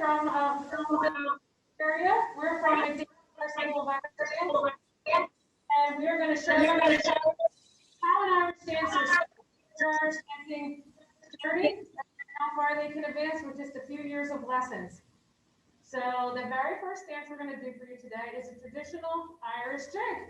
from area. We're from McDade School of Irish Dance, and we are going to show you how an Irish dancer starts dancing journey and how far they can advance with just a few years of lessons. So the very first dance we're going to do for you today is a traditional Irish jig.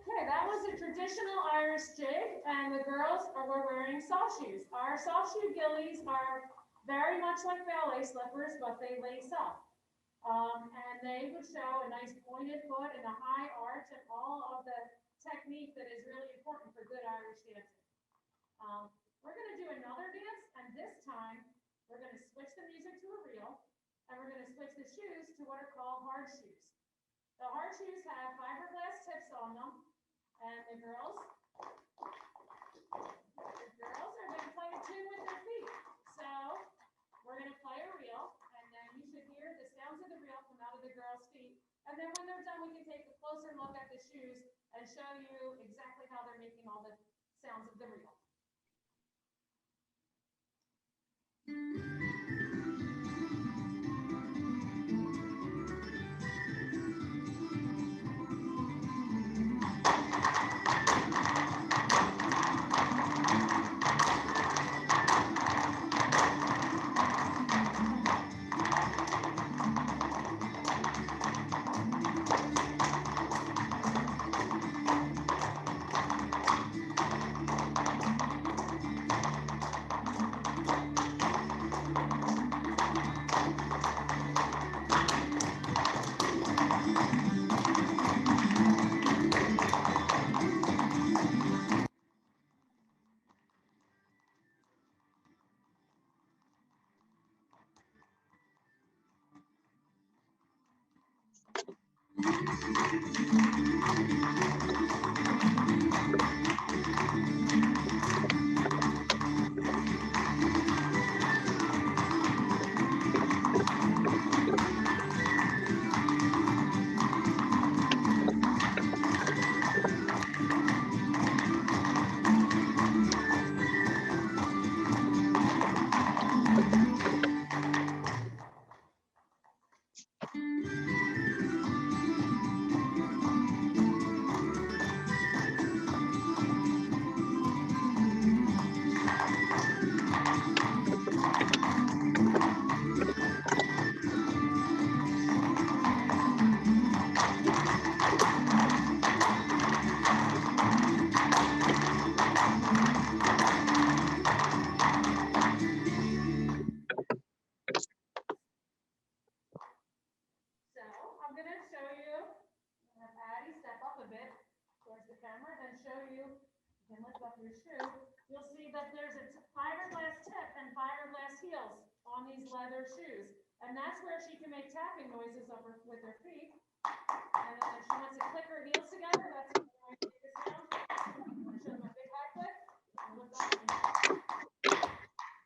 Okay, that was a traditional Irish jig, and the girls were wearing soft shoes. Our soft shoe gillies are very much like ballet slippers, but they lace up. And they would show a nice pointed foot and a high arch and all of the technique that is really important for good Irish dancing. We're going to do another dance, and this time we're going to switch the music to a reel, and we're going to switch the shoes to what are called hard shoes. The hard shoes have fiberglass tips on them, and the girls are going to play a tune with their feet. So we're going to play a reel, and then you should hear the sounds of the reel come out of the girls' feet. And then when they're done, we can take a closer look at the shoes and show you exactly how they're making all the sounds of the reel. So I'm going to show you, have Addie step up a bit towards the camera and show you, you can lift up your shoe. You'll see that there's a fiberglass tip and fiberglass heels on these leather shoes. And that's where she can make tapping noises with her feet. And then if she wants to click her heels together, that's going to make a sound. I'm going to show them a big high click. And lift up and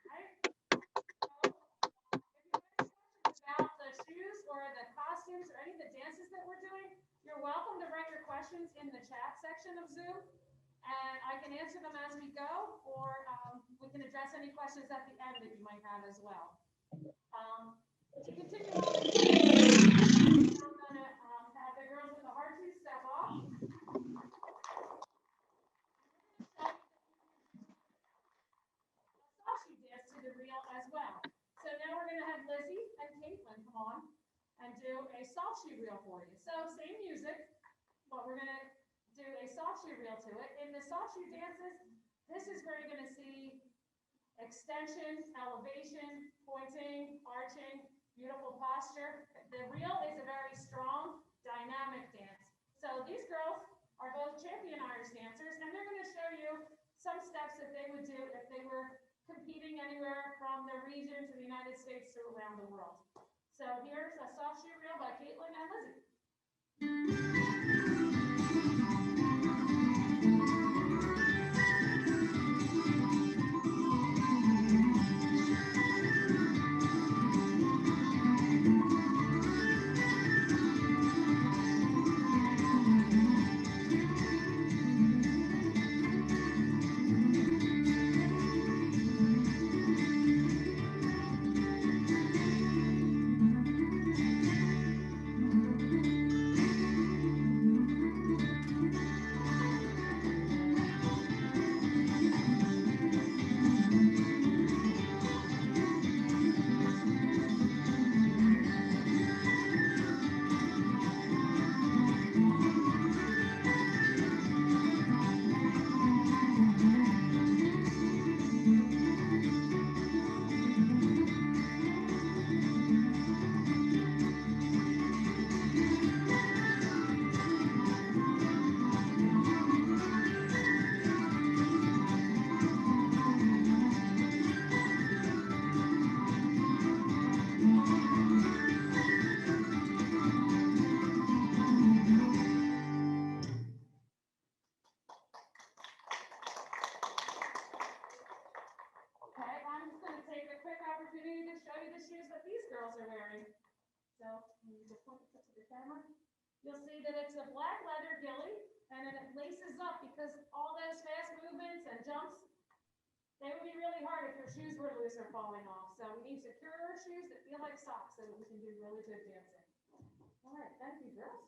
right? About the shoes or the costumes or any of the dances that we're doing, you're welcome to write your questions in the chat section of Zoom, and I can answer them as we go, or we can address any questions at the end that you might have as well. To continue on, I'm going to have the girls with the hard shoes step off. She dance to the reel as well. So now we're going to have Lizzie and Caitlin come on and do a soft shoe reel for you. So same music, but we're going to do a soft shoe reel to it. In the soft shoe dances, this is where you're going to see extension, elevation, pointing, arching, beautiful posture. The reel is a very strong, dynamic dance. So these girls are both champion Irish dancers, and they're going to show you some steps that they would do if they were competing anywhere from their region to the United States to around the world. So here's a soft shoe reel by Caitlin and Lizzie. Opportunity to show you the shoes that these girls are wearing. So you just point it to the camera. You'll see that it's a black leather gilly, and then it laces up because all those fast movements and jumps, they would be really hard if your shoes were loose or falling off. So we need secure shoes that feel like socks so that we can do really good dancing. All right, thank you, girls.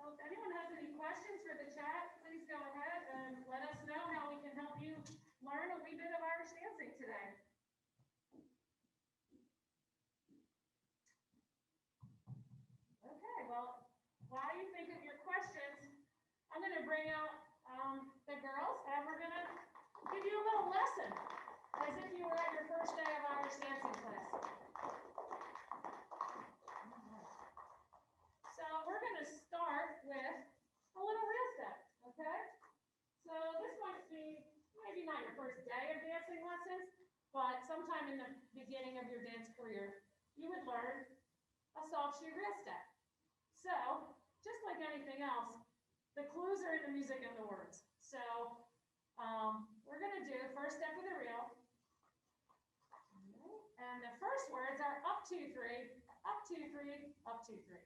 So if anyone has any questions for the chat, please go ahead and let us know how we can help you learn a wee bit of Irish dancing today. Okay, well, while you think of your questions, I'm going to bring out the girls, and we're going to give you a little lesson, as if you were at your first day of Irish dancing class. So we're going to start with a little reel step, okay? So this might seem learn a soft shoe real step. So, just like anything else, the clues are in the music and the words. So, we're going to do the first step of the reel. And the first words are up, 2, 3, up, 2, 3, up, 2, 3.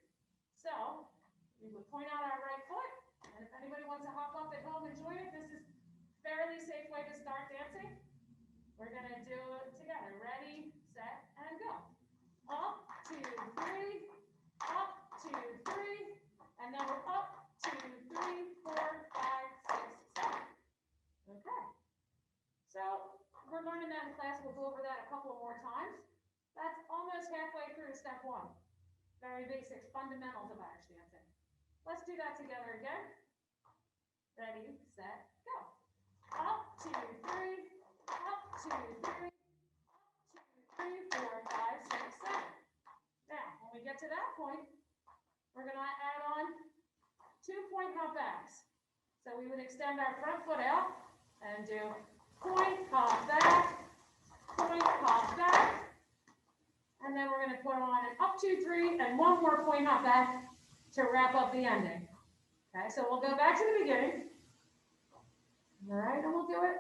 So, we would point out our right foot. And if anybody wants to hop up at home and join it, this is a fairly safe way to start dancing. We're going to do it together. Ready, set, and go. Up, 2, 3, up, 2, 3, and then we're up, 2, 3, 4, 5, 6, 7. Okay. So we're learning that in class. We'll go over that a couple more times. That's almost halfway through step 1. Very basic fundamentals of Irish dancing. Let's do that together again. Ready, set, go. Up, 2, 3, up, 2, 3, up, 2, 3, 4, 5, 6, 7. Now, when we get to that point, we're going to add on 2-point hop backs. So we would extend our front foot out and do point, hop back, and then we're going to put on an up, 2, 3, and one more point hop back to wrap up the ending. Okay, so we'll go back to the beginning. All right, and we'll do it.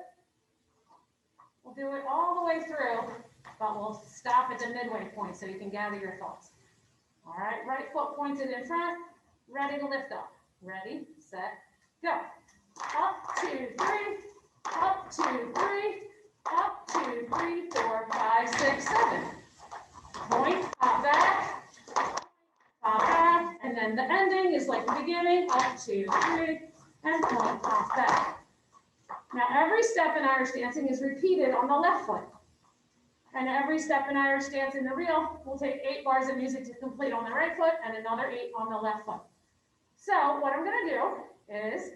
We'll do it all the way through, but we'll stop at the midway point so you can gather your thoughts. All right, right foot pointed in front, ready to lift up. Ready, set, go. Up, 2, 3, up, 2, 3, up, 2, 3, 4, 5, 6, 7. Point, hop back, and then the ending is like the beginning, up, 2, 3, and point, hop back. Now every step in Irish dancing is repeated on the left foot. And every step in Irish dance in the reel will take 8 bars of music to complete on the right foot and another 8 on the left foot. So what I'm going to do is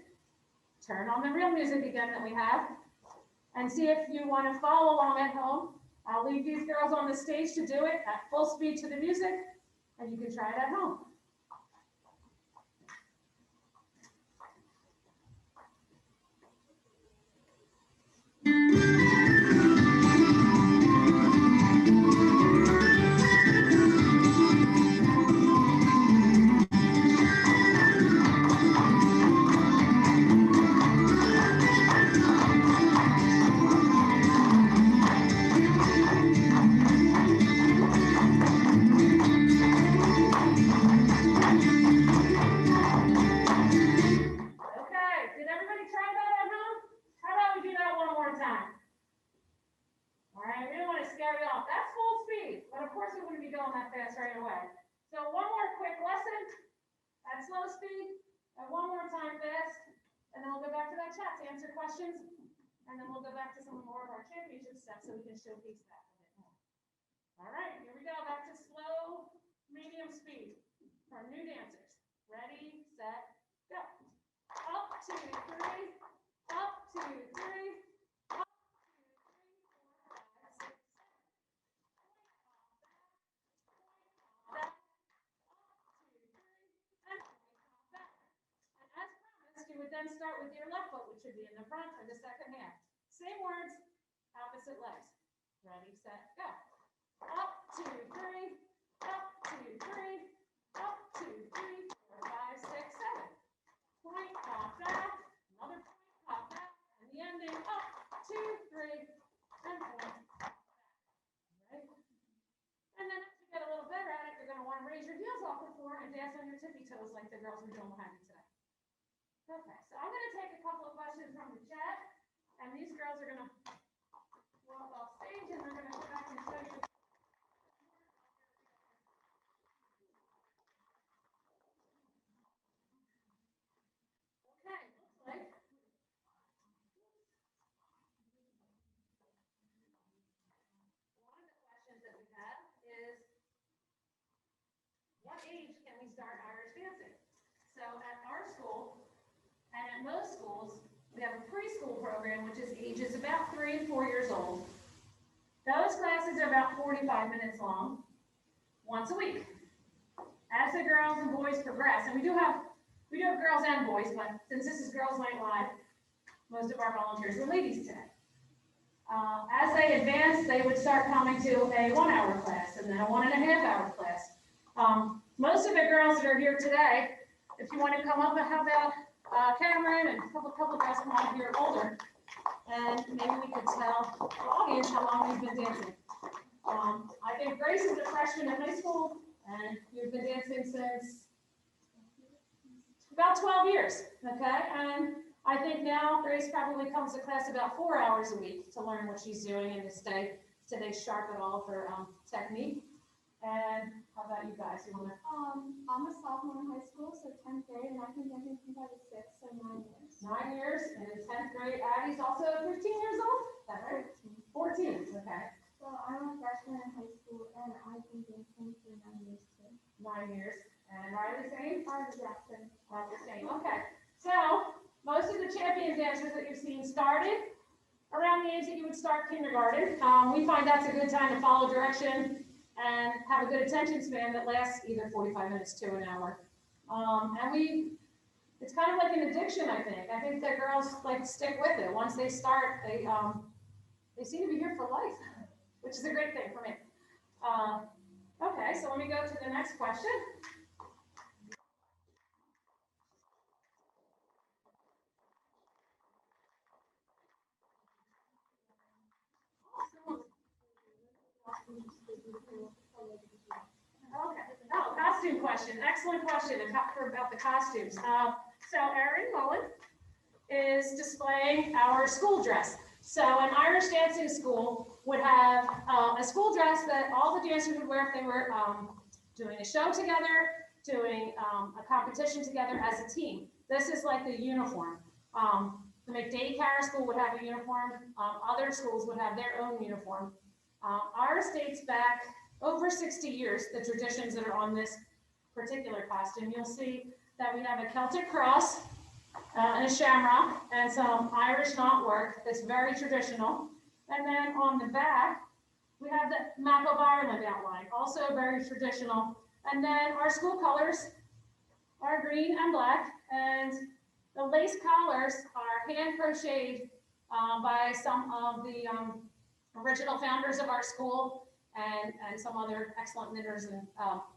turn on the real music again that we have and see if you want to follow along at home. I'll leave these girls on the stage to do it at full speed to the music, and you can try it at home. So we can showcase that a bit more. All right, here we go. Back to slow, medium speed for new dancers. Ready, set, go. Up, 2, 3, up, 2, 3, up, 2, 3, 4, 5, 6, 7. Back, up, 2, 3, and back. And as promised, you would then start with your left foot, which would be in the front for the second half. Same words, opposite legs. Ready, set, go. Up, 2, 3, up, 2, 3, up, 2, 3, 4, 5, 6, 7. Point, hop back, another point, hop back, and the ending, up, 2, 3, and point, hop back. Right? And then as you get a little better at it, you're going to want to raise your heels off the floor and dance on your tippy toes like the girls were doing behind me today. Okay, so I'm going to take a couple of questions from the chat, and these girls are going to walk off stage and they're going to go back and show you. Okay, looks like one of the questions that we have is, what age can we start Irish dancing? So at our school, and at most schools, we have a preschool program, which is ages about 3 and 4 years old. Those classes are about 45 minutes long, once a week. As the girls and boys progress, and we do have girls and boys, but since this is Girls Night Live, most of our volunteers are ladies today. As they advanced, they would start coming to a 1 hour class and then a 1.5 hour class. Most of the girls that are here today, if you want to come up and have that, Cameron and a couple guys come on here older, and maybe we could tell the audience how long we've been dancing. I think Grace is a freshman in high school, and you've been dancing since about 12 years, okay? And I think now Grace probably comes to class about 4 hours a week to learn what she's doing and to stay sharp at all of her technique. And how about you guys? You wanna? I'm a sophomore in high school, so 10th grade, and I've been dancing since I was 6, so 9 years. 9 years, and in 10th grade, Addie's also 15 years old? Is that right? 14, okay. So I'm a freshman in high school, and I've been dancing for 9 years too. 9 years. And Riley, same? Riley Jackson. The same, okay. So, most of the champion dancers that you've seen started around the age that you would start kindergarten. We find that's a good time to follow direction and have a good attention span that lasts either 45 minutes to an hour. It's kind of like an addiction, I think. I think that girls like stick with it. Once they start, they seem to be here for life, which is a great thing for me. Okay, so let me go to the next question. Okay. Oh, costume question. Excellent question about the costumes. So Erin Mullen is displaying our school dress. So an Irish dancing school would have a school dress that all the dancers would wear if they were doing a show together, doing a competition together as a team. This is like the uniform. The McDade Cara school would have a uniform. Other schools would have their own uniform. Ours dates back over 60 years, the traditions that are on this particular costume. You'll see that we have a Celtic cross and a shamrock and some Irish knotwork that's very traditional. And then on the back, we have the map of Ireland outline, also very traditional. And then our school colors are green and black, and the lace collars are hand crocheted by some of the original founders of our school and some other excellent knitters and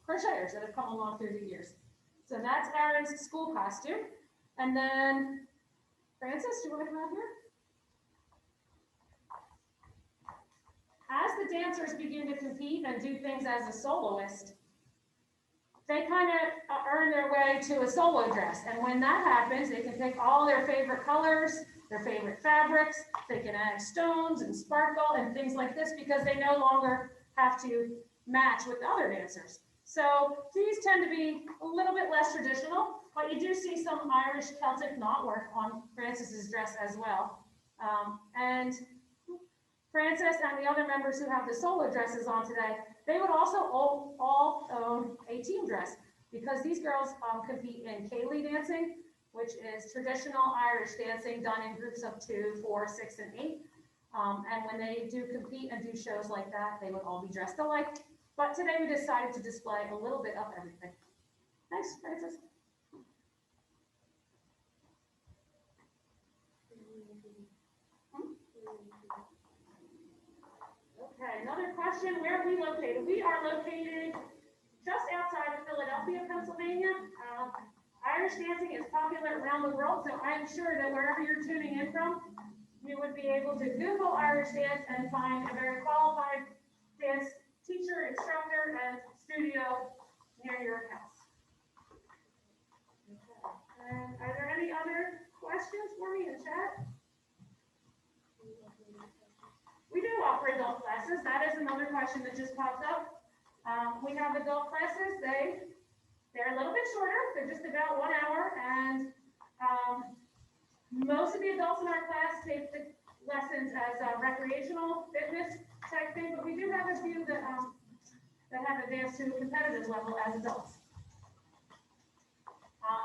crocheters that have come along through the years. So that's Aaron's school costume. And then, Francis, do you want to come out here? As the dancers begin to compete and do things as a soloist, they kind of earn their way to a solo dress. And when that happens, they can pick all their favorite colors, their favorite fabrics. They can add stones and sparkle and things like this because they no longer have to match with other dancers. So these tend to be a little bit less traditional, but you do see some Irish Celtic knotwork on Francis's dress as well. And Francis and the other members who have the solo dresses on today, they would also all own a team dress because these girls compete in Ceilidh dancing, which is traditional Irish dancing done in groups of 2, 4, 6, and 8. And when they do compete and do shows like that, they would all be dressed alike. But today we decided to display a little bit of everything. Thanks, Francis. Okay, another question, where are we located? We are located just outside of Philadelphia, Pennsylvania. Irish dancing is popular around the world, so I'm sure that wherever you're tuning in from, you would be able to Google Irish dance and find a very qualified dance teacher, instructor, and studio near your house. Okay. And are there any other questions for me in chat? We do offer adult classes. That is another question that just popped up. We have adult classes. They're a little bit shorter. They're just about 1 hour, and most of the adults in our class take the lessons as a recreational fitness type thing, but we do have a few that have advanced to a competitive level as adults.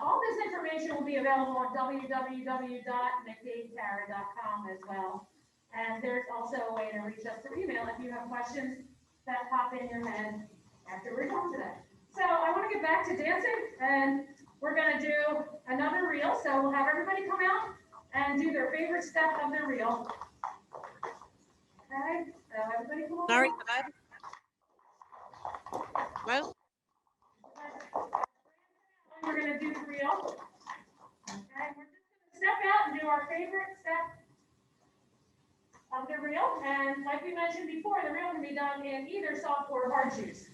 All this information will be available on www.mcdadecara.com as well. And there's also a way to reach us through email if you have questions that pop in your head after we're done today. So I want to get back to dancing, and we're going to do another reel. So we'll have everybody come out and do their favorite step of their reel. Okay, so everybody come over. Sorry, well, We're gonna do the reel. Okay, we're just gonna step out and do our favorite step of the reel. And like we mentioned before, the reel can be done in either soft or hard shoes.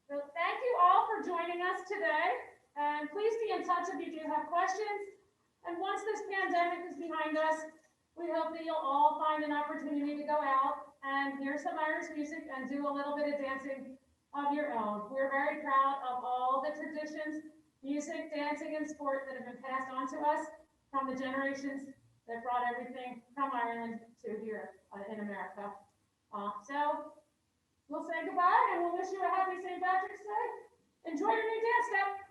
So thank you all for joining us today, and please be in touch if you do have questions. And once this pandemic is behind us, we hope that you'll all find an opportunity to go out and hear some Irish music and do a little bit of dancing of your own. We're very proud of all the traditions, music, dancing, and sport that have been passed on to us from the generations that brought everything from Ireland to here in America. So we'll say goodbye and we'll wish you a happy St. Patrick's Day. Enjoy your new dance step.